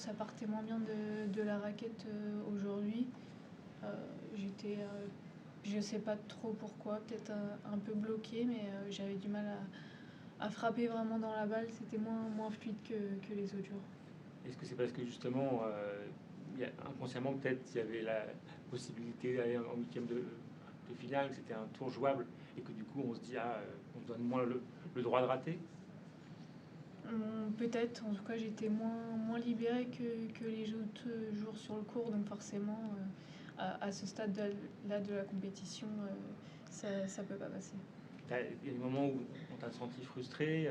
ça partait moins bien de la raquette aujourd'hui. J'étais, je sais pas trop pourquoi, peut-être un peu bloquée, mais j'avais du mal à frapper vraiment dans la balle. C'était moins fluide que les autres jours. Est-ce que c'est parce que justement, inconsciemment peut-être, il y avait la possibilité d'aller en huitième de finale, que c'était un tour jouable, et que du coup on se dit, on se donne moins le droit de rater? Peut-être, en tout cas j'étais moins libérée que les autres jours sur le court, donc forcément à ce stade-là de la compétition, ça peut pas passer. Il y a des moments où on t'a senti frustré,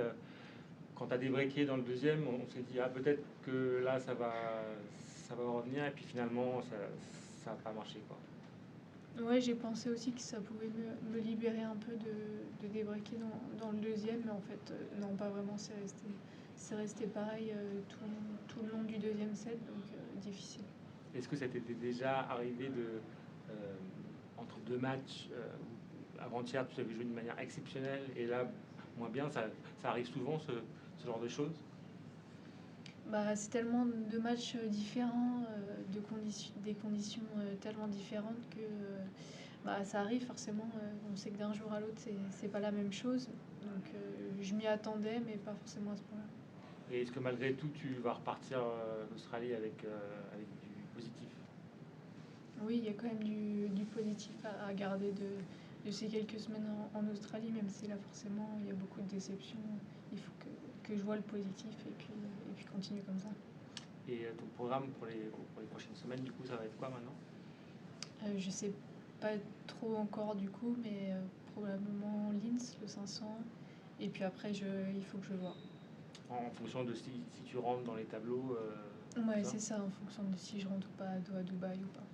quand tu as débreaké dans le deuxième, on s'est dit peut-être que là ça va revenir, et puis finalement ça n'a pas marché, quoi. Ouais, j'ai pensé aussi que ça pouvait me libérer un peu de débreaker dans le deuxième, mais en fait non, pas vraiment, c'est resté pareil tout le long du deuxième set, donc difficile. Est-ce que ça t'était déjà arrivé entre deux matchs, avant-hier tu avais joué d'une manière exceptionnelle et là moins bien, ça arrive souvent ce genre de choses? Bah, c'est tellement de matchs différents, des conditions tellement différentes que bah, ça arrive forcément. On sait que d'un jour à l'autre, c'est pas la même chose. Donc je m'y attendais, mais pas forcément à ce point-là. Et est-ce que malgré tout tu vas repartir en Australie avec du positif? Oui, il y a quand même du positif à garder de ces quelques semaines en Australie, même si là forcément il y a beaucoup de déceptions. Il faut que je vois le positif et puis continuer comme ça. Et ton programme pour les prochaines semaines, du coup, ça va être quoi maintenant? Je sais pas trop encore du coup, mais probablement Linz, le 500. Et puis après, il faut que je vois. En fonction de si tu rentres dans les tableaux, tout Ouais, ça? c'est ça, en fonction de si je rentre ou pas à Dubaï ou pas.